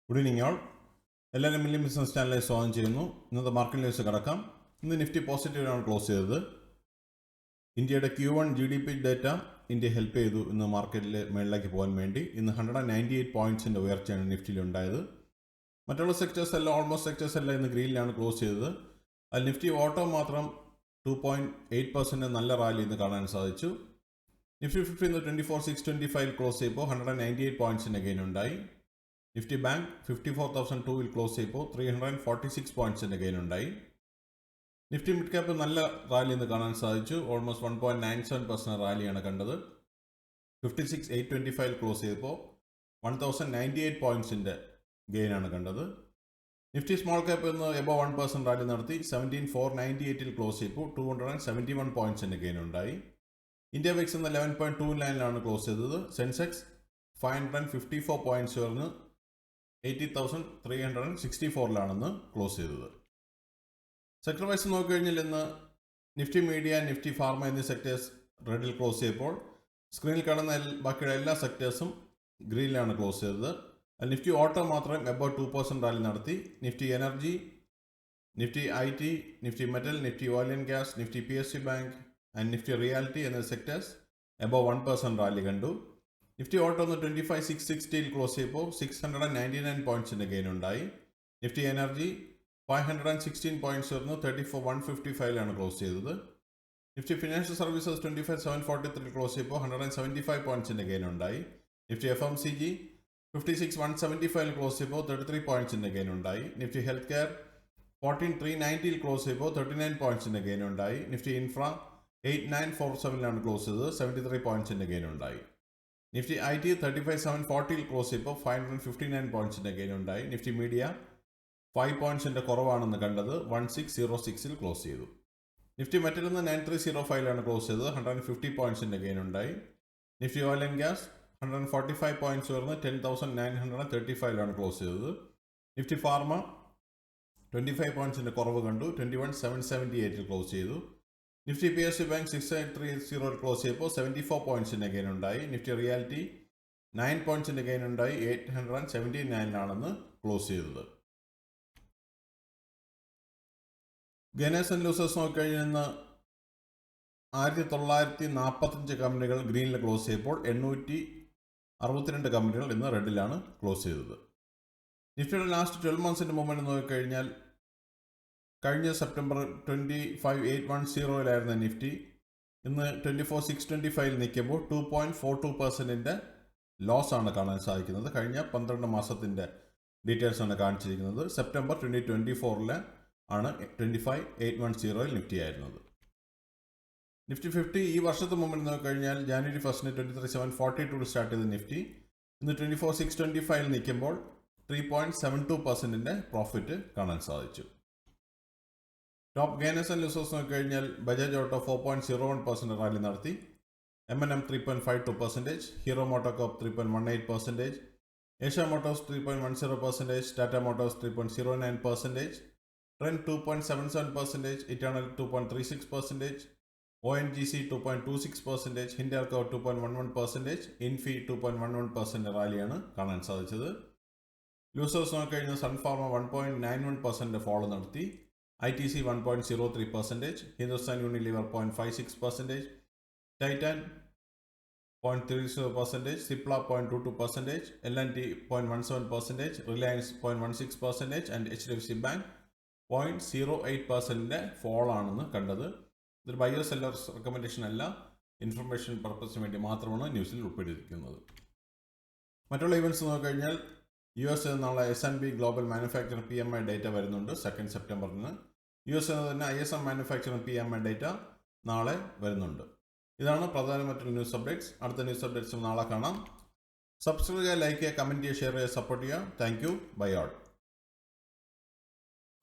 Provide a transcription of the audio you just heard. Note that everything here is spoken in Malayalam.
Good evening all. എല്ലാവരും മില്യൺ ബിസിനസ് ചാനലിൽ സ്വാഗതം ചെയ്യുന്നു. ഇന്നത്തെ മാർക്കറ്റ് ന്യൂസ് കിടക്കാം. ഇന്ന് നിഫ്റ്റി പോസിറ്റീവാണ് ക്ലോസ് ചെയ്തത്. ഇന്ത്യയുടെ Q1 GDP data India help ചെയ്തു ഇന്ന് മാർക്കറ്റിൽ മേളിലേക്ക് പോകാൻ വേണ്ടി. ഇന്ന് 198 പോയിന്റ്സിൻ്റെ ഉയർച്ചയാണ് നിഫ്റ്റിയിൽ ഉണ്ടായത്. മറ്റുള്ള സെക്ടേഴ്സ് എല്ലാം ഓൾമോസ്റ്റ് സെക്ടേഴ്സ് എല്ലാം ഇന്ന് ഗ്രീനിലാണ് ക്ലോസ് ചെയ്തത്. അതിൽ നിഫ്റ്റി ഓട്ടോ മാത്രം 2.8% നല്ല റാലി ഇന്ന് കാണാൻ സാധിച്ചു. നിഫ്റ്റി 50 ഇന്ന് 24,625 ക്ലോസ് ചെയ്യുമ്പോൾ 198 പോയിന്റ്സിൻ്റെ ഗെയിൻ ഉണ്ടായി. നിഫ്റ്റി ബാങ്ക് 54,002 ക്ലോസ് ചെയ്യുമ്പോൾ 346 പോയിന്റ്സിൻ്റെ ഗെയിൻ ഉണ്ടായി. നിഫ്റ്റി മിഡ് ക്യാപ്പ് നല്ല റാലി ഇന്ന് കാണാൻ സാധിച്ചു. ഓൾമോസ്റ്റ് 1.97% റാലിയാണ് കണ്ടത്. 56,825 ക്ലോസ് ചെയ്തപ്പോൾ 1,098 പോയിന്റ്സിൻ്റെ ഗെയിനാണ് കണ്ടത്. നിഫ്റ്റി സ്മോൾ ക്യാപ്പ് ഇന്ന് എബോ 1% റാലി നടത്തി 17,498 ക്ലോസ് ചെയ്തപ്പോൾ 271 പോയിന്റ്സിൻ്റെ ഗെയിൻ ഉണ്ടായി. ഇന്ത്യ വിക്സ് ഇന്ന് 11.29 ക്ലോസ് ചെയ്തത്. സെൻസെക്സ് 554 പോയിന്റ്സ് ഉയർന്ന് 80,364 ക്ലോസ് ചെയ്തത്. സെക്ടർ വൈസ് നോക്കിക്കഴിഞ്ഞാൽ ഇന്ന് നിഫ്റ്റി മീഡിയ, നിഫ്റ്റി ഫാർമ എന്നീ സെക്ടേഴ്സ് റെഡിൽ ക്ലോസ് ചെയ്തപ്പോൾ സ്ക്രീനിൽ കാണുന്ന ബാക്കിയുള്ള എല്ലാ സെക്ടേഴ്സും ഗ്രീനിലാണ് ക്ലോസ് ചെയ്തത്. നിഫ്റ്റി ഓട്ടോ മാത്രം എബൌട്ട് 2% റാലി നടത്തി. Nifty energy, Nifty IT, Nifty metal, Nifty oil and gas, Nifty PSU bank and Nifty reality എന്ന സെക്ടേഴ്സ് എബവ് 1% റാലി കണ്ടു. നിഫ്റ്റി ഓട്ടോ ഒന്ന് 25,660 ക്ലോസ് ചെയ്തപ്പോൾ 699 പോയിന്റ്സിൻ്റെ ഗെയിൻ ഉണ്ടായി. നിഫ്റ്റി എനർജി 516 പോയിന്റ്സ് ഉയർന്ന് 34,155 ക്ലോസ് ചെയ്തത്. നിഫ്റ്റി ഫിനാൻഷ്യൽ സർവീസസ് 25,743 ക്ലോസ് ചെയ്തപ്പോൾ 175 പോയിന്റ്സിൻ്റെ ഗെയിൻ ഉണ്ടായി. നിഫ്റ്റി FMCG 56,175 ക്ലോസ് ചെയ്തപ്പോൾ 33 പോയിന്റ്സിൻ്റെ ഗെയിൻ ഉണ്ടായി. നിഫ്റ്റി ഹെൽത്ത് കെയർ 14,390 ക്ലോസ് ചെയ്തപ്പോൾ 39 പോയിന്റ്സിൻ്റെ ഗെയിൻ ഉണ്ടായി. നിഫ്റ്റി ഇൻഫ്ര 8,947 ക്ലോസ് ചെയ്തത് 73 പോയിന്റ്സിൻ്റെ ഗെയിൻ ഉണ്ടായി. നിഫ്റ്റി IT 35,740 ക്ലോസ് ചെയ്തപ്പോൾ 559 പോയിന്റ്സിൻ്റെ ഗെയിൻ ഉണ്ടായി. നിഫ്റ്റി മീഡിയ 5 പോയിന്റ്സിൻ്റെ കുറവാണെന്ന് കണ്ടത് 1606 ക്ലോസ് ചെയ്തു. നിഫ്റ്റി മെറ്റൽ നിന്ന് 9305 ക്ലോസ് ചെയ്തത് 150 പോയിന്റ്സിൻ്റെ ഗെയിൻ ഉണ്ടായി. Nifty oil and gas 145 points ഉയർന്ന് 10,935 ക്ലോസ് ചെയ്തത്. നിഫ്റ്റി ഫാർമ 25 പോയിന്റ്സിൻ്റെ കുറവ് കണ്ടു 21,778 ക്ലോസ് ചെയ്തു. നിഫ്റ്റി PSU ബാങ്ക് 6,830 ക്ലോസ് ചെയ്തപ്പോൾ 74 പോയിന്റ്സിൻ്റെ ഗെയിൻ ഉണ്ടായി. നിഫ്റ്റി റിയാലിറ്റി 9 പോയിന്റ്സിൻ്റെ ഗെയിൻ ഉണ്ടായി 879 ക്ലോസ് ചെയ്തത്. ഗെയിനേഴ്സ് ആൻഡ് ലൂസേഴ്സ് നോക്കിക്കഴിഞ്ഞാൽ ഇന്ന് 1945 കമ്പനികൾ ഗ്രീനിൽ ക്ലോസ് ചെയ്തപ്പോൾ 862 കമ്പനികൾ ഇന്ന് റെഡിലാണ് ക്ലോസ് ചെയ്തത്. നിഫ്റ്റിയുടെ ലാസ്റ്റ് 12 മന്ത്സിൻ്റെ മൂവ്മെൻറ്റ് നോക്കിക്കഴിഞ്ഞാൽ കഴിഞ്ഞ സെപ്റ്റംബർ 25,810 നിഫ്റ്റി ഇന്ന് 24,625 നിൽക്കുമ്പോൾ 2.42% ലോസ് ആണ് കാണാൻ സാധിക്കുന്നത്. കഴിഞ്ഞ 12 മാസത്തിൻ്റെ ഡീറ്റെയിൽസ് ആണ് കാണിച്ചിരിക്കുന്നത്. സെപ്റ്റംബർ 2024 ആണ് 25,810 നിഫ്റ്റി ആയിരുന്നത്. നിഫ്റ്റി 50 ഈ വർഷത്തെ മുമ്പിൽ നോക്കിക്കഴിഞ്ഞാൽ ജാനുവരി 1 23,742 സ്റ്റാർട്ട് ചെയ്ത നിഫ്റ്റി ഇന്ന് 24,625 നിൽക്കുമ്പോൾ 3.72% പ്രോഫിറ്റ് കാണാൻ സാധിച്ചു. ടോപ്പ് ഗെയിനേഴ്സ് ആൻഡ് ലൂസേഴ്സ് നോക്കിക്കഴിഞ്ഞാൽ ബജാജ് ഓട്ടോ 4.01% റാലി നടത്തി. M&M 3.52%, Hero MotoCorp 3.18%, Eicher Motors 3.10%, Tata Motors 3.09%, Trent 2.77%, Eternal 2.36%, ONGC 2.26%, Hindalco 2.11%, Infy 2.11% റാലിയാണ് കാണാൻ സാധിച്ചത്. ലൂസേഴ്സ് നോക്കിക്കഴിഞ്ഞാൽ സൺഫാർമ 1.91% ഫോളോ നടത്തി. ITC 1.03%, Hindustan Unilever 0.56%, Titan 0.30%, Cipla 0.22%, L&T 0.17%, Reliance 0.16% and HDFC bank 0.08% fall ആണെന്ന് കണ്ടത്. ഇതൊരു ബയേഴ്സ് സെല്ലേഴ്സ് റെക്കമെൻഡേഷൻ അല്ല, ഇൻഫർമേഷൻ പർപ്പസിന് വേണ്ടി മാത്രമാണ് ന്യൂസിൽ ഉൾപ്പെടുത്തിയിരിക്കുന്നത്. മറ്റുള്ള ഇവൻറ്റ്സ് നോക്കിക്കഴിഞ്ഞാൽ US നാളെ S&P global manufacturing PMI data വരുന്നുണ്ട് 2 സെപ്റ്റംബറിന്. US തന്നെ ISM മാനുഫാക്ചറിംഗ് PMI ഡേറ്റ നാളെ വരുന്നുണ്ട്. ഇതാണ് പ്രധാനമായിട്ടുള്ള ന്യൂസ് അപ്ഡേറ്റ്സ്. അടുത്ത ന്യൂസ് അപ്ഡേറ്റ്സ് നാളെ കാണാം. സബ്സ്ക്രൈബ് ചെയ്യുക, ലൈക്ക് ചെയ്യുക, കമൻറ്റ് ചെയ്യുക, ഷെയർ ചെയ്യുക, സപ്പോർട്ട് ചെയ്യുക. Thank you. Bye all.